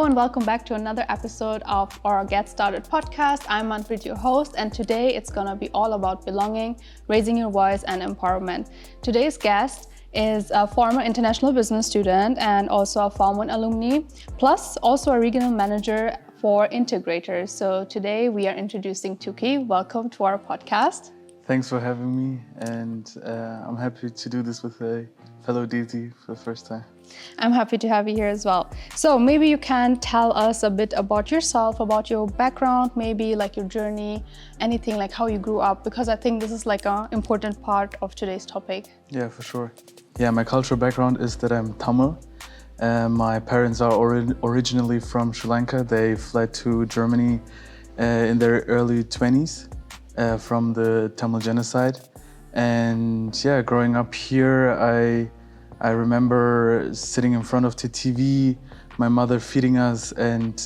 and welcome back to another episode of our Get Started podcast. I'm Manpreet, your host, and today it's gonna be all about belonging, raising your voice, and empowerment. Today's guest is a former international business student and also a Form 1 alumni, plus also a regional manager for InteGREATer. So today we are introducing Thuki. Welcome to our podcast. Thanks for having me, and I'm happy to do this with a fellow DT for the first time. I'm happy to have you here as well. So maybe you can tell us a bit about yourself, about your background, maybe like your journey, anything like how you grew up, because I think this is like an important part of today's topic. Yeah, for sure. Yeah, my cultural background is that I'm Tamil. My parents are originally from Sri Lanka. They fled to Germany in their early 20s from the Tamil genocide. And yeah, growing up here, I remember sitting in front of the TV, my mother feeding us, and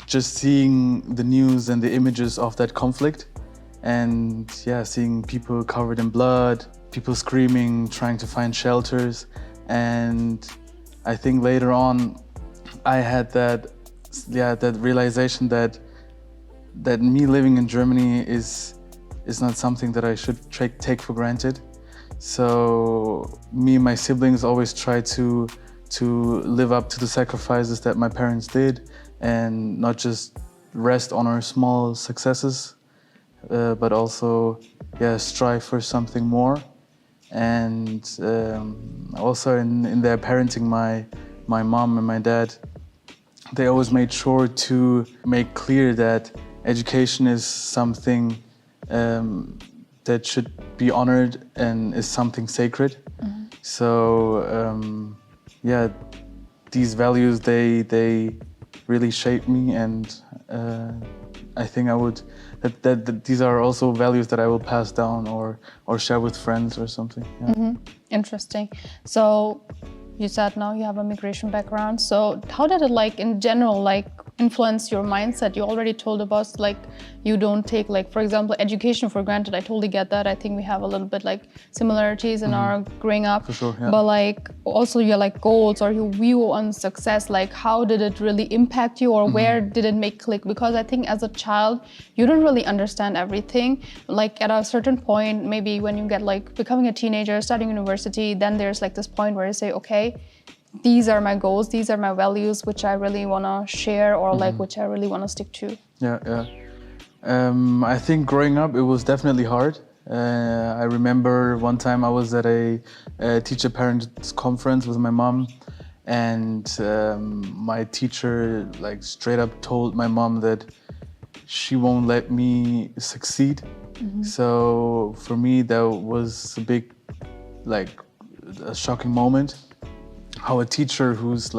just seeing the news and the images of that conflict. And yeah, seeing people covered in blood, people screaming, trying to find shelters. And I think later on, I had that realization that me living in Germany is not something that I should take for granted. So me and my siblings always try to live up to the sacrifices that my parents did and not just rest on our small successes, but also strive for something more. And also in their parenting, my mom and my dad, they always made sure to make clear that education is something that should be honored and is something sacred. Mm-hmm. So these values, they really shape me, and I think that these are also values that I will pass down or share with friends or something. Yeah. Mm-hmm. Interesting. So you said now you have a migration background. So how did it in general influence your mindset? You already told us you don't take for example education for granted. I totally get that. I think we have a little bit similarities in our growing up. For sure, yeah. But also your goals or your view on success, how did it really impact you, or where did it make click? Because I think as a child you don't really understand everything. At a certain point, maybe when you get becoming a teenager, starting university, then there's this point where you say, okay, these are my goals, these are my values, which I really want to share, or which I really want to stick to. Yeah. I think growing up, it was definitely hard. I remember one time I was at a teacher-parents conference with my mom, and my teacher straight up told my mom that she won't let me succeed. Mm-hmm. So for me, that was a big, a shocking moment. How a teacher who's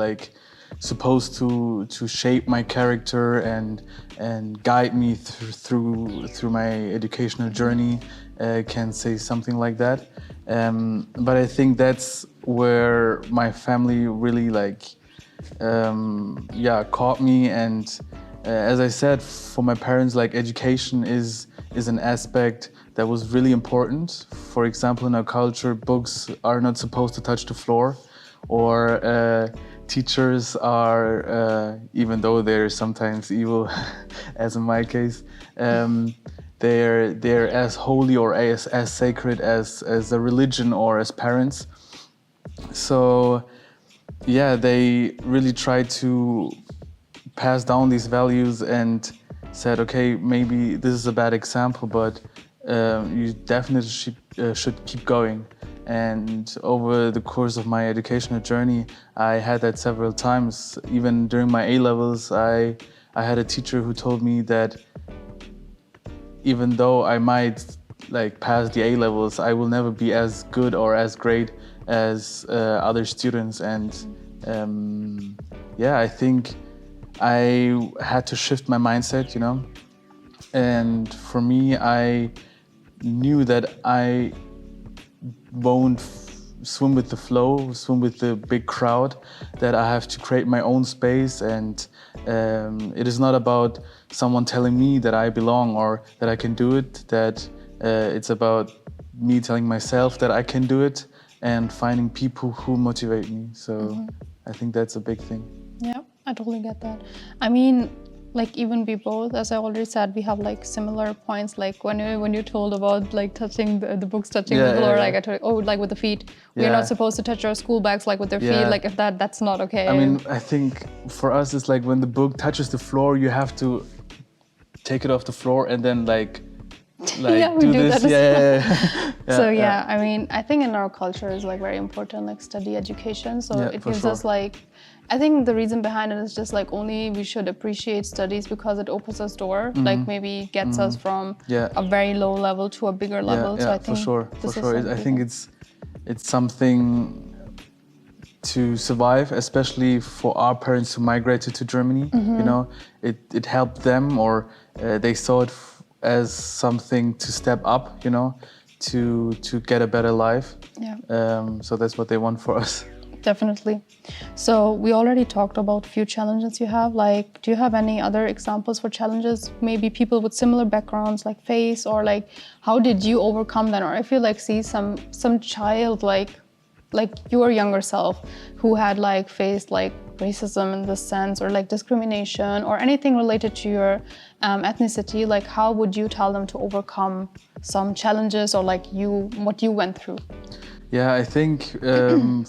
supposed to shape my character and guide me through my educational journey can say something like that. But I think that's where my family really caught me. And as I said, for my parents, education is an aspect that was really important. For example, in our culture, books are not supposed to touch the floor. Or teachers are, even though they're sometimes evil, as in my case, they're as holy or as sacred as a religion or as parents. So yeah, they really try to pass down these values and said, okay, maybe this is a bad example, but you definitely should keep going. And over the course of my educational journey, I had that several times. Even during my A-levels, I had a teacher who told me that even though I might pass the A-levels, I will never be as good or as great as other students. And I think I had to shift my mindset, And for me, I knew that I won't swim with the flow, swim with the big crowd, that I have to create my own space. And it is not about someone telling me that I belong or that I can do it, that it's about me telling myself that I can do it and finding people who motivate me. So I think that's a big thing. Yeah. I totally get that. I mean, like even we both, as I already said, we have like similar points. Like when you told about like touching the books touching the floor, like I told you, oh, like with the feet, we're not supposed to touch our school bags like with their feet. Like if that's not okay. I mean, I think for us it's like when the book touches the floor, you have to take it off the floor and then like yeah, we do do this. that. So yeah. I mean, I think in our culture is like very important, like study education. So it gives us like, I think the reason behind it is just like only we should appreciate studies because it opens us door, like maybe gets us from a very low level to a bigger level. So I think for sure. I think it's something to survive, especially for our parents who migrated to Germany. You know, it helped them, or they saw it as something to step up. You know, to get a better life. So that's what they want for us. Definitely. So we already talked about a few challenges you have. Like, do you have any other examples for challenges maybe people with similar backgrounds like face, or like how did you overcome that? Or I feel like see some child like your younger self who had like faced like racism in this sense, or like discrimination or anything related to your ethnicity. Like how would you tell them to overcome some challenges, or like what you went through? Yeah, I think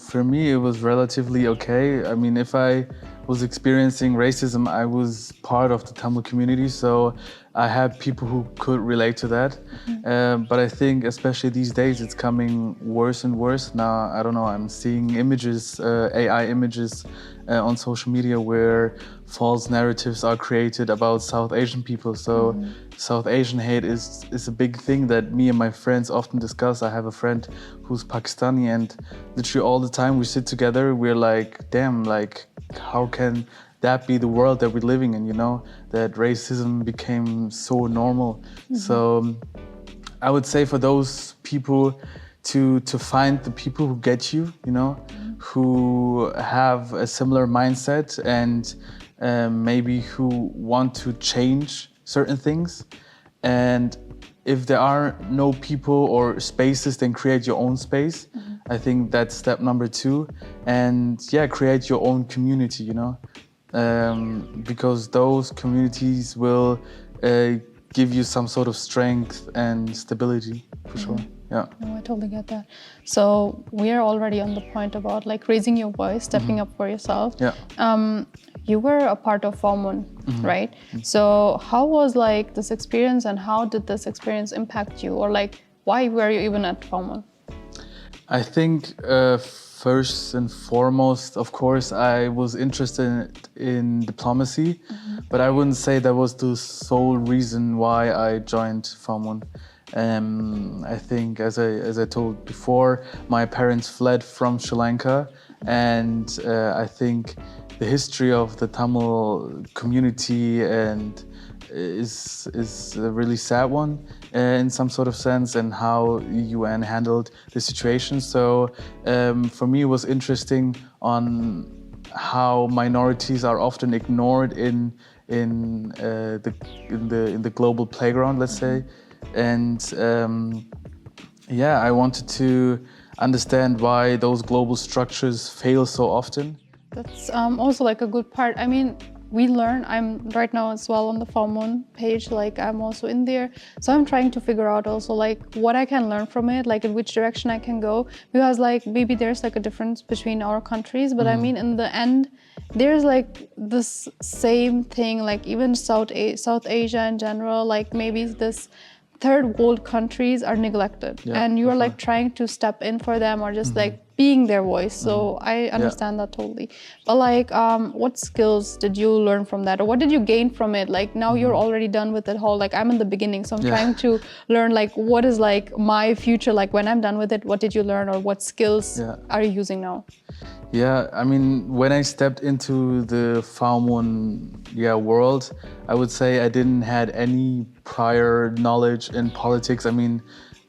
for me it was relatively okay. I mean, if I was experiencing racism, I was part of the Tamil community, so I had people who could relate to that. But I think especially these days it's coming worse and worse. Now, I don't know, I'm seeing images, AI images on social media where false narratives are created about South Asian people. So South Asian hate is a big thing that me and my friends often discuss. I have a friend who's Pakistani, and literally all the time we sit together, we're like, damn, like how can that be the world that we're living in, you know? That racism became so normal. So I would say for those people to find the people who get you, you know, who have a similar mindset and maybe who want to change certain things. And if there are no people or spaces, then create your own space. I think that's step number 2. And yeah, create your own community, you know, because those communities will give you some sort of strength and stability, for sure. Yeah. No, I totally get that. So we are already on the point about like raising your voice, stepping up for yourself. Yeah. You were a part of Form 1, right? So how was like this experience, and how did this experience impact you, or like why were you even at Form 1? I think first and foremost, of course, I was interested in diplomacy, but I wouldn't say that was the sole reason why I joined Form 1. I think, as I told before, my parents fled from Sri Lanka, and I think the history of the Tamil community and is a really sad one in some sort of sense, and how UN handled the situation. So for me, it was interesting on how minorities are often ignored in the global playground, let's say. And yeah, I wanted to understand why those global structures fail so often. That's also like a good part. I mean, we learn. I'm right now as well on the Form 1 page, like I'm also in there. So I'm trying to figure out also like what I can learn from it, like in which direction I can go. Because like maybe there's like a difference between our countries, but I mean in the end, there's like this same thing, like even South Asia in general, like maybe this third world countries are neglected, and you are like trying to step in for them, or just like being their voice. So I understand that totally. But like what skills did you learn from that, or what did you gain from it? Like now you're already done with it whole, like I'm in the beginning, so I'm trying to learn like what is like my future, like when I'm done with it, what did you learn, or what skills are you using now? Yeah, I mean, when I stepped into the Form 1 world, I would say I didn't had any prior knowledge in politics. I mean,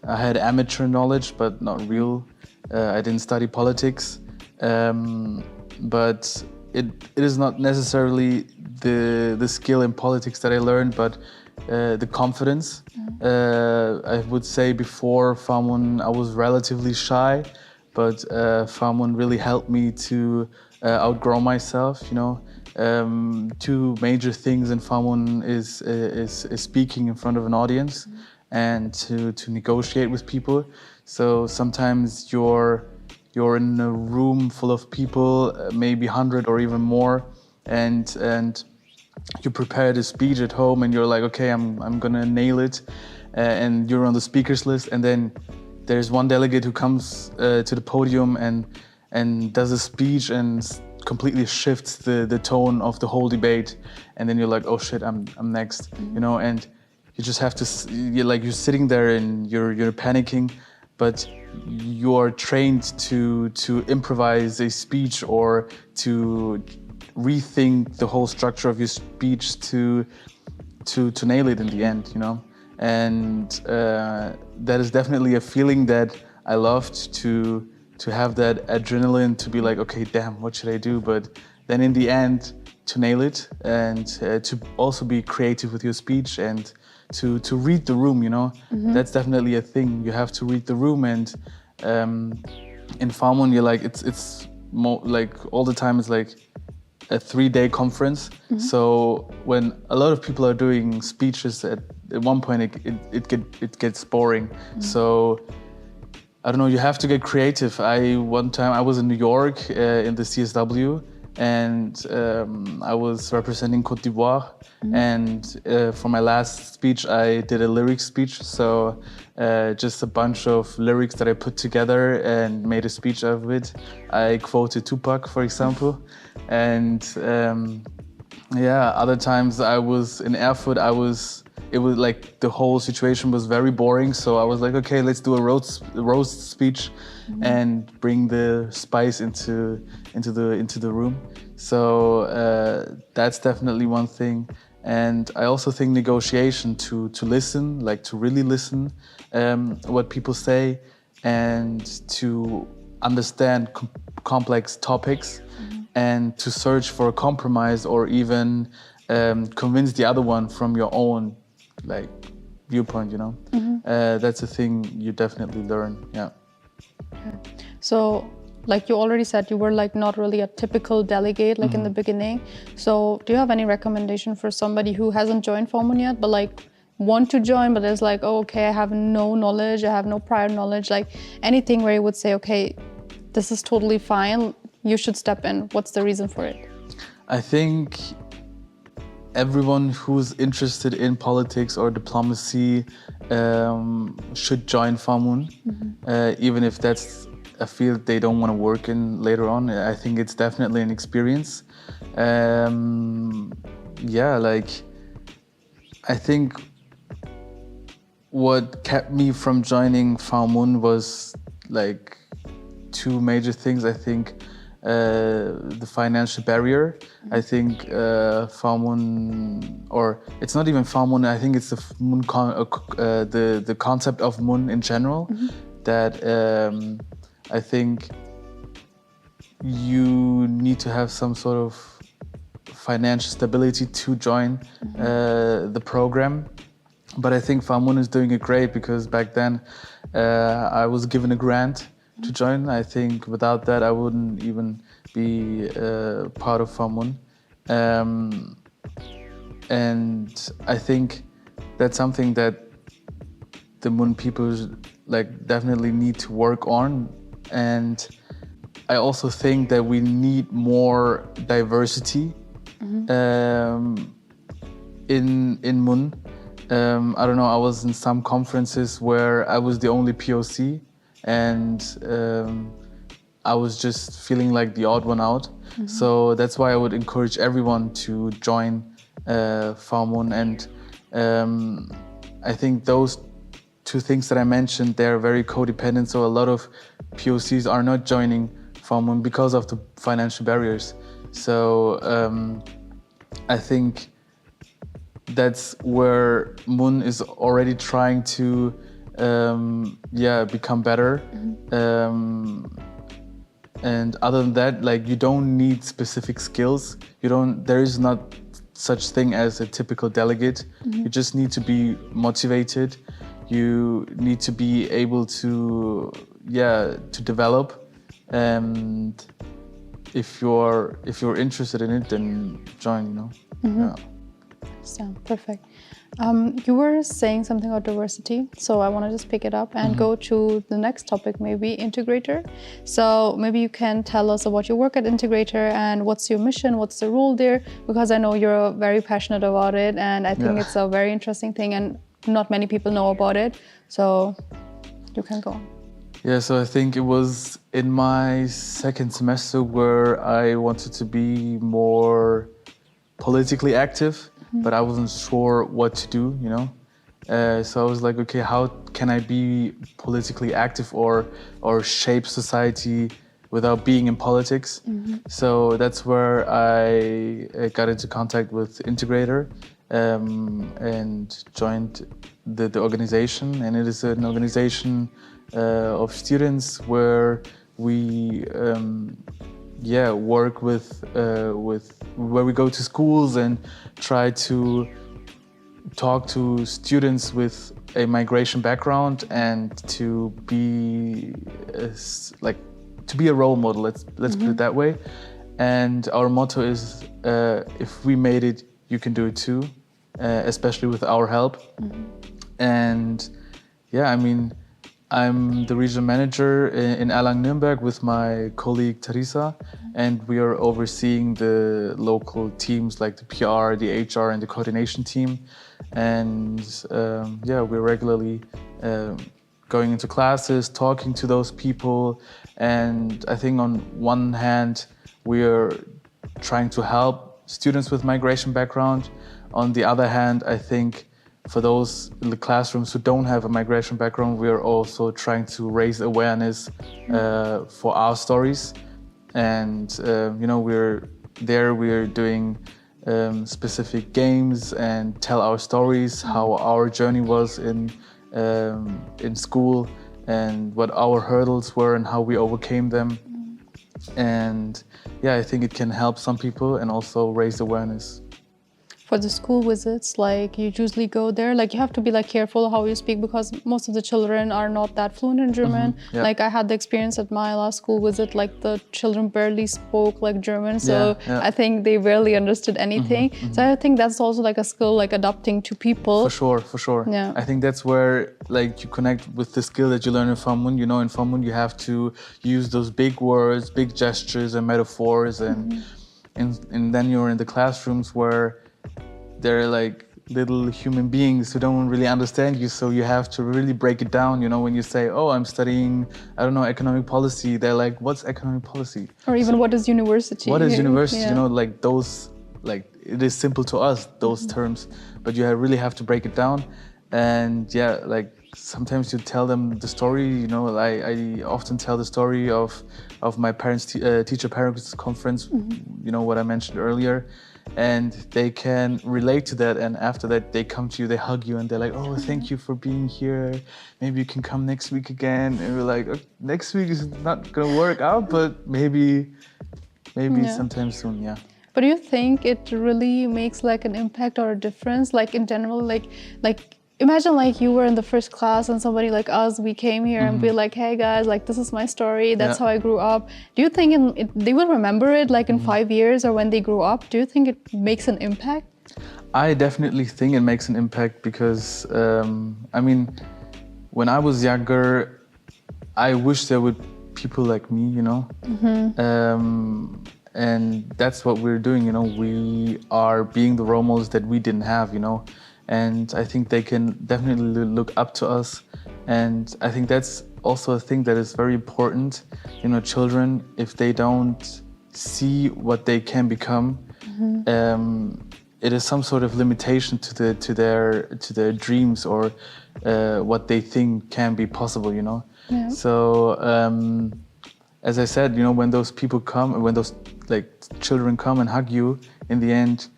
I had amateur knowledge, but not real. I didn't study politics, but it is not necessarily the skill in politics that I learned, but the confidence. I would say before Form 1, I was relatively shy, but Form 1 really helped me to outgrow myself, you know, two major things in Famun is speaking in front of an audience and to negotiate with people. So sometimes you're in a room full of people, maybe 100 or even more, and you prepared a speech at home and you're like, okay, I'm gonna nail it, and you're on the speakers list, and then there's one delegate who comes to the podium and does a speech and completely shifts the tone of the whole debate, and then you're like, oh shit, I'm next, you know, and you just have to, you're sitting there and you're panicking, but you're trained to improvise a speech or to rethink the whole structure of your speech to nail it in the end, you know. And that is definitely a feeling that I loved, to have that adrenaline, to be like, okay, damn, what should I do? But then in the end, to nail it, and to also be creative with your speech, and to read the room, you know. That's definitely a thing. You have to read the room, and in Famun, you're like, it's more like all the time, it's like a 3-day conference. So when a lot of people are doing speeches, at one point it gets boring. So I don't know, you have to get creative. One time I was in New York in the CSW, and I was representing Côte d'Ivoire. And for my last speech, I did a lyric speech. So just a bunch of lyrics that I put together and made a speech out of it. I quoted Tupac, for example. And other times I was in Erfurt, it was like the whole situation was very boring. So I was like, okay, let's do a roast speech and bring the spice into the room. So that's definitely one thing. And I also think negotiation, to listen, like to really listen what people say, and to understand complex topics, and to search for a compromise, or even convince the other one from your own like viewpoint, you know. That's a thing you definitely learn. Yeah. So, like you already said, you were like not really a typical delegate, like in the beginning. So do you have any recommendation for somebody who hasn't joined Famun yet, but like want to join, but is like, oh, okay, I have no knowledge, I have no prior knowledge, like anything where you would say, okay, this is totally fine, you should step in? What's the reason for it? I think everyone who's interested in politics or diplomacy should join Famun, even if that's a field they don't want to work in later on. I think it's definitely an experience. Like I think what kept me from joining Famun was like two major things. I think the financial barrier. I think Famun, or it's not even Famun, I think it's the the concept of Mun in general, that I think you need to have some sort of financial stability to join the program. But I think Famun is doing it great, because back then I was given a grant to join. I think without that I wouldn't even be part of Famun. And I think that's something that the Mun people like definitely need to work on. And I also think that we need more diversity in Mun. I don't know, I was in some conferences where I was the only POC, and I was just feeling like the odd one out. So that's why I would encourage everyone to join Famun. And I think those two things that I mentioned, they're very codependent. So a lot of POCs are not joining Famun because of the financial barriers. So I think that's where Mun is already trying to become better. And other than that, like, you don't need specific skills. There is not such thing as a typical delegate. You just need to be motivated. You need to be able to develop. And if you're interested in it, then join, you know. Yeah. So perfect. You were saying something about diversity, so I want to just pick it up and go to the next topic, maybe InteGREATer. So maybe you can tell us about your work at InteGREATer and what's your mission, what's the role there, because I know you're very passionate about it, and I think it's a very interesting thing, and not many people know about it. So you can go on. Yeah, so I think it was in my second semester where I wanted to be more politically active, but I wasn't sure what to do, you know. So I was like, okay, how can I be politically active or shape society without being in politics? So that's where I got into contact with InteGREATer and joined the organization. And it is an organization of students where we work with where we go to schools and try to talk to students with a migration background and to be a role model. Let's put it that way. And our motto is, if we made it, you can do it too, especially with our help. And yeah, I mean, I'm the regional manager in Erlangen-Nürnberg with my colleague Teresa, and we are overseeing the local teams like the PR, the HR, and the coordination team. And we're regularly going into classes, talking to those people. And I think on one hand, we are trying to help students with migration background. On the other hand, I think for those in the classrooms who don't have a migration background, we are also trying to raise awareness for our stories. And we're doing specific games and tell our stories, how our journey was in school and what our hurdles were and how we overcame them. And yeah, I think it can help some people and also raise awareness. For the school visits, like you usually go there, like you have to be like careful how you speak because most of the children are not that fluent in German. Like I had the experience at my last school visit, like the children barely spoke like German, so I think they barely understood anything. So I think that's also like a skill, like adapting to people. For sure. Yeah. I think that's where like you connect with the skill that you learn in Famun. You know, in Famun you have to use those big words, big gestures and metaphors, and then you're in the classrooms where they're like little human beings who don't really understand you, so you have to really break it down. You know, when you say, oh, I'm studying, I don't know, economic policy, they're like, what's economic policy? Or even what is university? What is university? You know, like those, like it is simple to us, those terms, but you really have to break it down. And yeah, like sometimes you tell them the story, you know, I often tell the story of my parents' teacher-parents conference, you know, what I mentioned earlier. And they can relate to that, and after that they come to you, they hug you, and they're like, oh, thank you for being here, maybe you can come next week again. And we're like, okay, next week is not gonna work out, but maybe sometime soon. Yeah. But do you think it really makes like an impact or a difference, like in general, like imagine like you were in the first class and somebody like us, we came here and be like, hey guys, like this is my story, that's how I grew up. Do you think they will remember it like in 5 years or when they grow up? Do you think it makes an impact? I definitely think it makes an impact because, I mean, when I was younger, I wish there would people like me, you know? And that's what we're doing, you know? We are being the role models that we didn't have, you know? And I think they can definitely look up to us. And I think that's also a thing that is very important. You know, children, if they don't see what they can become, it is some sort of limitation to their dreams or what they think can be possible, you know? Yeah. So, as I said, you know, when those people come, when those like children come and hug you, in the end,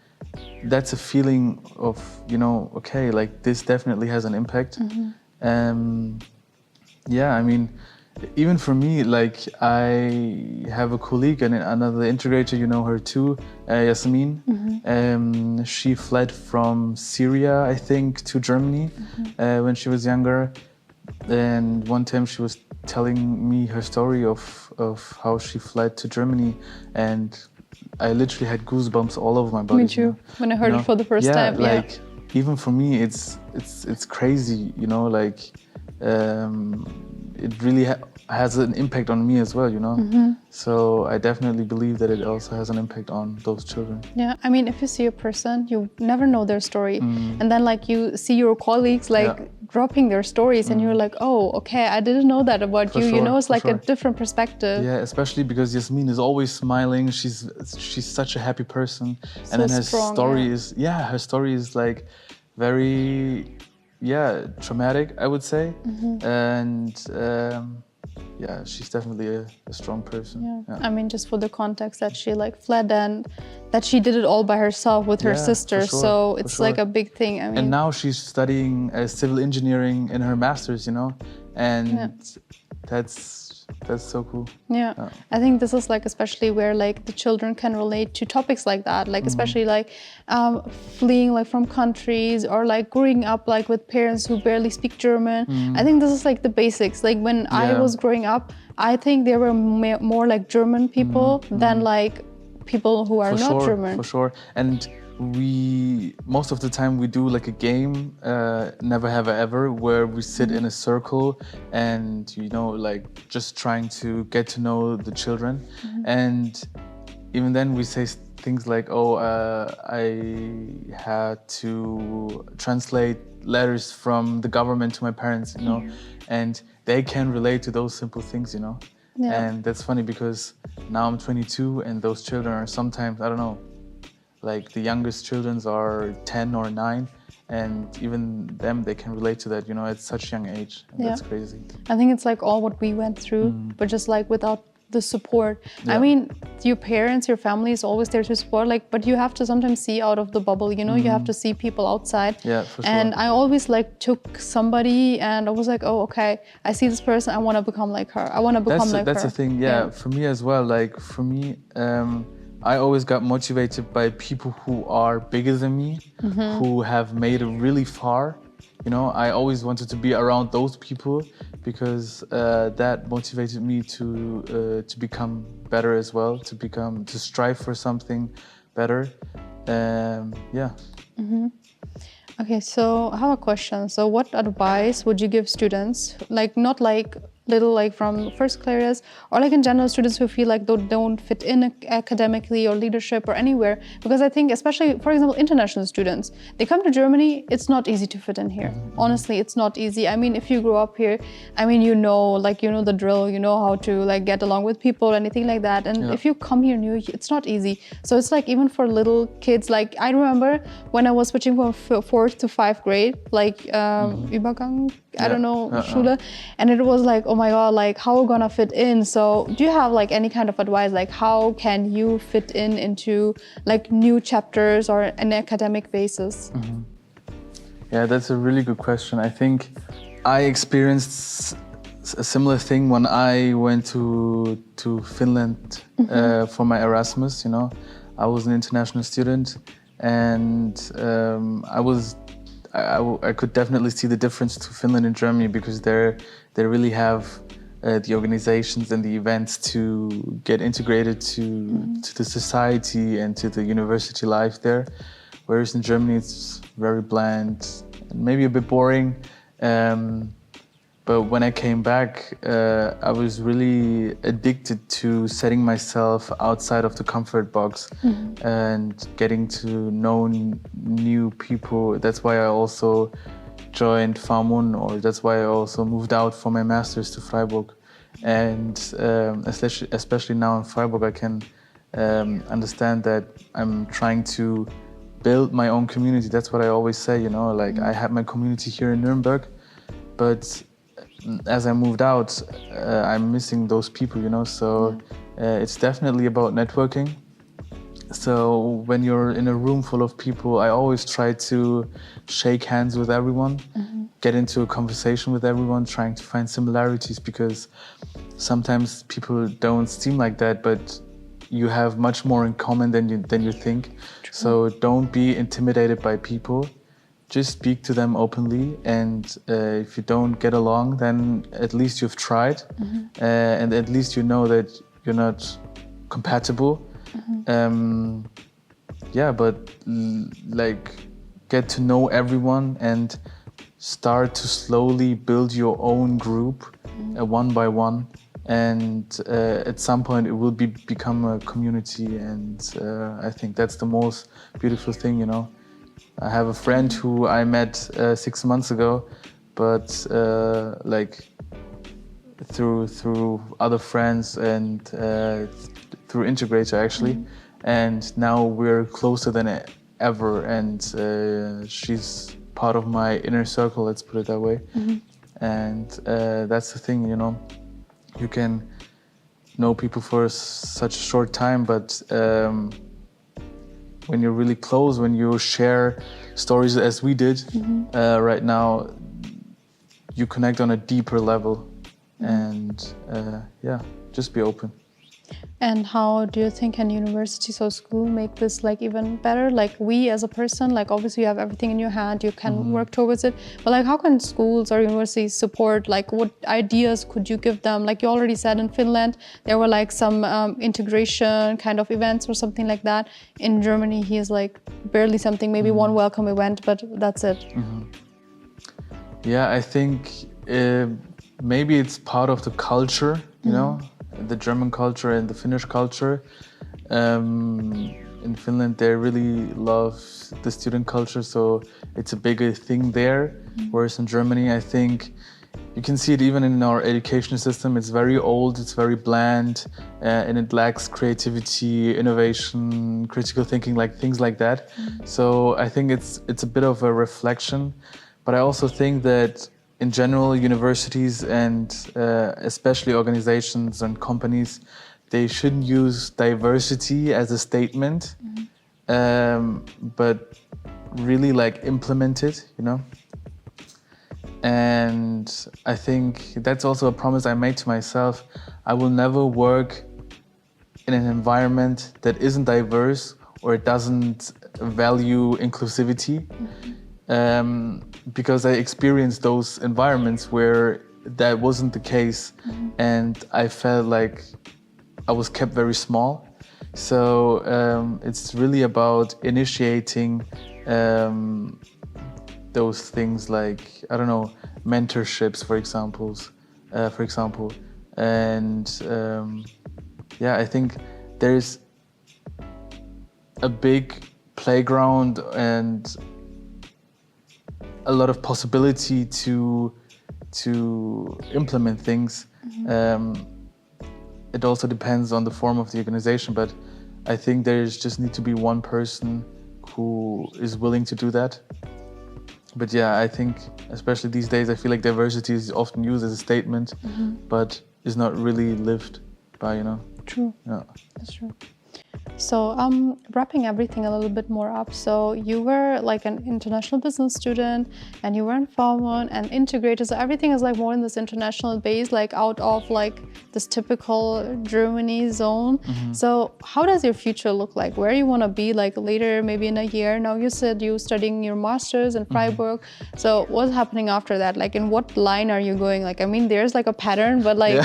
that's a feeling of, you know, okay, like this definitely has an impact. Yeah, I mean, even for me, like I have a colleague and another InteGREATer, you know her too, Yasmin. She fled from Syria, I think, to Germany when she was younger. And one time she was telling me her story of how she fled to Germany, and I literally had goosebumps all over my body. Me too. When I heard it for the first time. Like even for me, it's crazy. You know, like it really has an impact on me as well. You know, so I definitely believe that it also has an impact on those children. Yeah, I mean, if you see a person, you never know their story, and then like you see your colleagues like dropping their stories, and you're like, oh, okay, I didn't know that about you. Sure, you know, it's like sure. a different perspective. Yeah, especially because Yasmin is always smiling. She's such a happy person, and then her strong, story is her story is like very traumatic, I would say, and she's definitely a strong person. I mean, just for the context that she like fled and that she did it all by herself with her sister, so it's like a big thing. I mean, and now she's studying civil engineering in her master's, you know, and that's so cool. I think this is like especially where like the children can relate to topics like that, like especially like fleeing like from countries or like growing up like with parents who barely speak German. I think this is like the basics. Like when I was growing up, I think there were more like German people than like people who are not German. For sure. And we most of the time we do like a game, Never Have I Ever, where we sit in a circle and, you know, like just trying to get to know the children. And even then we say things like, oh, I had to translate letters from the government to my parents, you know, and they can relate to those simple things, you know. And that's funny because now I'm 22 and those children are sometimes, I don't know, like the youngest children are 10 or 9, and even them, they can relate to that, you know, at such young age. That's crazy. I think it's like all what we went through, but just like without the support. I mean, your parents, your family is always there to support, like, but you have to sometimes see out of the bubble, you know, you have to see people outside. Yeah, for sure. And I always like took somebody and I was like, oh, okay, I see this person, I want to become like her. I want to become like her. That's the thing, for me as well. Like for me, I always got motivated by people who are bigger than me, who have made it really far. You know, I always wanted to be around those people because that motivated me to become better as well, to strive for something better. Okay, so I have a question. So what advice would you give students, like not like little like from first classes or like in general students who feel like they don't fit in academically or leadership or anywhere? Because I think especially, for example, international students, they come to Germany, it's not easy to fit in here. Honestly, it's not easy. I mean, if you grow up here, I mean, you know the drill, you know how to like get along with people or anything like that. And if you come here new, it's not easy. So it's like even for little kids, like I remember when I was switching from 4th to 5th grade, like Übergang, I don't know, Schule, and it was like, oh my God, like how are we gonna fit in? So do you have like any kind of advice, like how can you fit into like new chapters or an academic basis? Yeah, that's a really good question. I think I experienced a similar thing when I went to Finland for my Erasmus. You know, I was an international student, and I could definitely see the difference to Finland and Germany because they really have the organizations and the events to get integrated to the society and to the university life there. Whereas in Germany it's very bland and maybe a bit boring. But when I came back, I was really addicted to setting myself outside of the comfort box and getting to know new people. That's why I also joined FAMUN, or that's why I also moved out for my master's to Freiburg. And especially now in Freiburg, I can understand that I'm trying to build my own community. That's what I always say, you know, like I have my community here in Nuremberg, but as I moved out, I'm missing those people, you know, so it's definitely about networking. So when you're in a room full of people, I always try to shake hands with everyone, get into a conversation with everyone, trying to find similarities, because sometimes people don't seem like that, but you have much more in common than you think. True. So don't be intimidated by people. just speak to them openly, and if you don't get along, then at least you've tried, and at least you know that you're not compatible. But like get to know everyone and start to slowly build your own group, one by one, and at some point it will become a community, and I think that's the most beautiful thing, you know. I have a friend who I met 6 months ago, but like through other friends and through InteGREATer actually, and now we're closer than ever, and she's part of my inner circle, let's put it that way. And that's the thing, you know, you can know people for such a short time, but when you're really close, when you share stories as we did right now, you connect on a deeper level. And just be open. And how do you think can universities or school make this like even better? Like we as a person, like obviously you have everything in your hand, you can work towards it. But like how can schools or universities support, like what ideas could you give them? Like you already said in Finland, there were like some integration kind of events or something like that. In Germany, he is like barely something, maybe one welcome event, but that's it. Yeah, I think maybe it's part of the culture, you know, the German culture and the Finnish culture. In Finland, they really love the student culture, so it's a bigger thing there. Whereas in Germany, I think you can see it even in our education system. It's very old, it's very bland, and it lacks creativity, innovation, critical thinking, like things like that. So I think it's a bit of a reflection. But I also think that in general, universities and especially organizations and companies, they shouldn't use diversity as a statement, but really like implement it, you know? And I think that's also a promise I made to myself. I will never work in an environment that isn't diverse or it doesn't value inclusivity. Because I experienced those environments where that wasn't the case, and I felt like I was kept very small. So it's really about initiating those things like, I don't know, mentorships, for example, and I think there's a big playground and a lot of possibility to implement things. It also depends on the form of the organization, but I think there's just need to be one person who is willing to do that. But yeah, I think especially these days, I feel like diversity is often used as a statement, but is not really lived by, you know. True. Yeah. That's true. So wrapping everything a little bit more up. So you were like an international business student and you were in Form and InteGREATer. So everything is like more in this international base, like out of like this typical Germany zone. So how does your future look like? Where you want to be like later, maybe in a year? Now you said you're studying your master's in Freiburg. So what's happening after that? Like in what line are you going? Like, I mean, there's like a pattern, but like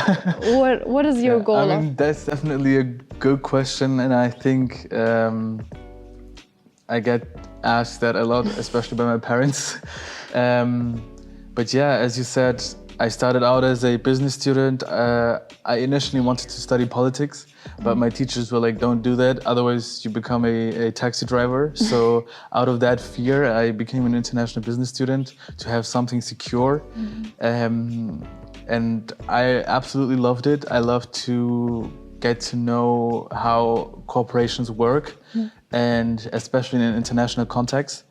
what is your goal? I mean, that's definitely a good question, and I think I get asked that a lot, especially by my parents. But yeah, as you said, I started out as a business student. I initially wanted to study politics, but my teachers were like, don't do that, otherwise you become a taxi driver. So out of that fear, I became an international business student to have something secure. And I absolutely loved it. I loved to get to know how corporations work, and especially in an international context.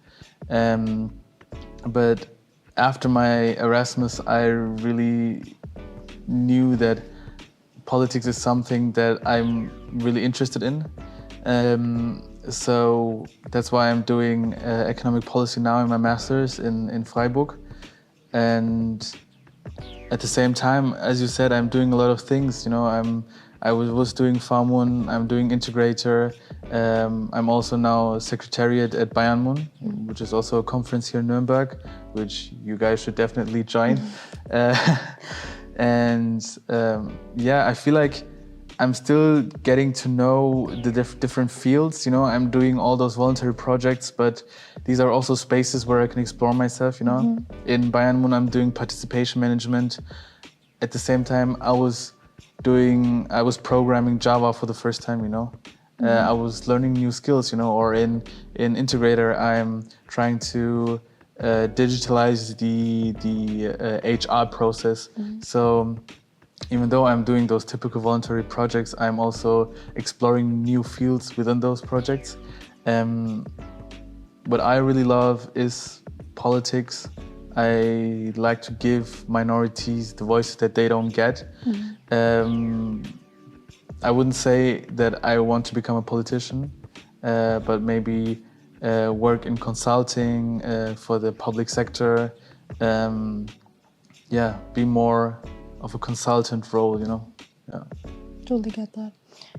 But after my Erasmus, I really knew that politics is something that I'm really interested in. So that's why I'm doing economic policy now in my master's in Freiburg. And at the same time, as you said, I'm doing a lot of things. You know, I was doing Farm 1, I'm doing InteGREATer, I'm also now secretariat at Bayern, which is also a conference here in Nuremberg, which you guys should definitely join. I feel like I'm still getting to know the different fields. You know, I'm doing all those voluntary projects, but these are also spaces where I can explore myself. You know, in Bayern, I'm doing participation management. At the same time, I was programming Java for the first time. You know, I was learning new skills. You know, or in InteGREAter, I'm trying to digitalize the HR process. So even though I'm doing those typical voluntary projects, I'm also exploring new fields within those projects. What I really love is politics. I like to give minorities the voices that they don't get. I wouldn't say that I want to become a politician, but maybe work in consulting for the public sector. Be more of a consultant role, you know. Yeah. Totally get that.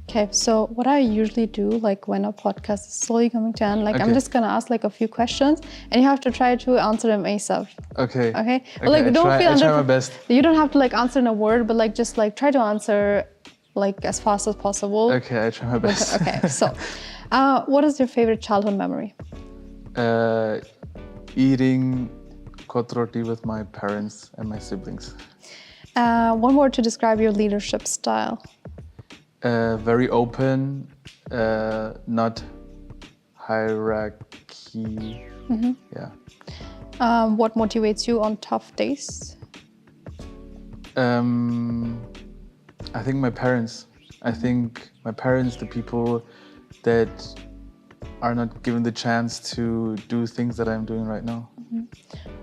Okay, so what I usually do, like when a podcast is slowly coming to an end, like I'm just gonna ask like a few questions, and you have to try to answer them ASAP. Okay. Okay. But like, don't feel I try my best. You don't have to like answer in a word, but like just like try to answer like as fast as possible. Okay, I try my best. Okay. So, what is your favorite childhood memory? Eating kot roti with my parents and my siblings. One word to describe your leadership style. Very open, not hierarchy. Yeah. What motivates you on tough days? I think my parents. I think my parents, the people that are not given the chance to do things that I'm doing right now.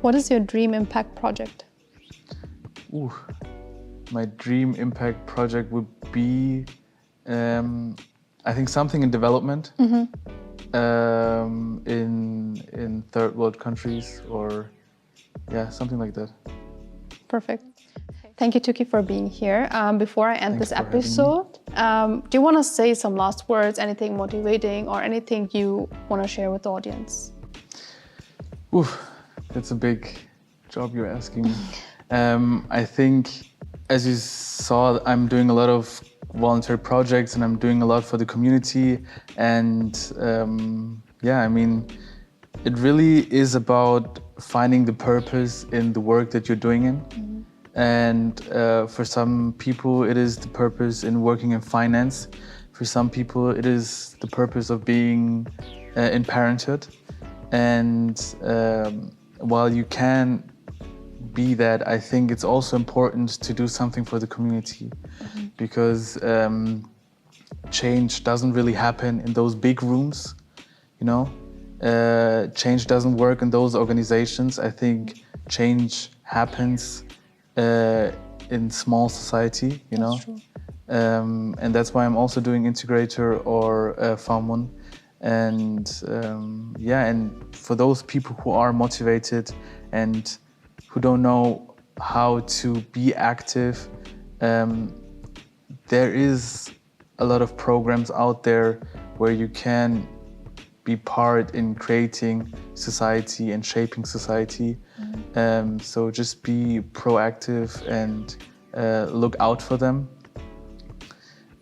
What is your dream impact project? Ooh, my dream impact project would be, I think something in development, in third world countries, or something like that. Perfect. Thank you, Thuki, for being here. Before I end this episode, do you want to say some last words, anything motivating or anything you want to share with the audience? Ooh, that's a big job you're asking me. I think, as you saw, I'm doing a lot of voluntary projects and I'm doing a lot for the community. And I mean, it really is about finding the purpose in the work that you're doing in. And for some people, it is the purpose in working in finance. For some people, it is the purpose of being in parenthood. And while you can be that, I think it's also important to do something for the community, because change doesn't really happen in those big rooms, you know. Change doesn't work in those organizations. I think change happens in small society, you know. That's true. And that's why I'm also doing InteGREAter or FAMUN. And and for those people who are motivated and who don't know how to be active, there is a lot of programs out there where you can be part in creating society and shaping society. So just be proactive and look out for them.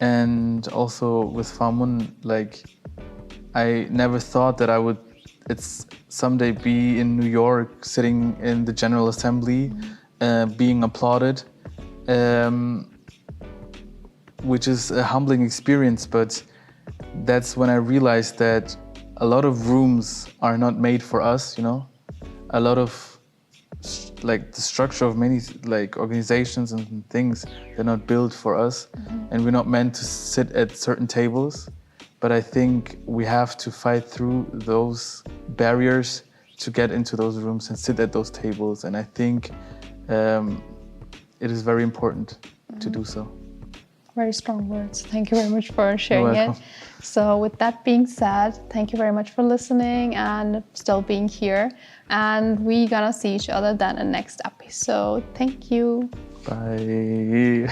And also with FAMUN, like, I never thought that I would someday be in New York, sitting in the General Assembly, being applauded, which is a humbling experience. But that's when I realized that a lot of rooms are not made for us, you know. A lot of, like, the structure of many, like, organizations and things, they're not built for us, and we're not meant to sit at certain tables. But I think we have to fight through those barriers to get into those rooms and sit at those tables. And I think it is very important to do so. Very strong words. Thank you very much for sharing it. So with that being said, thank you very much for listening and still being here. And we're gonna see each other then in the next episode. Thank you. Bye.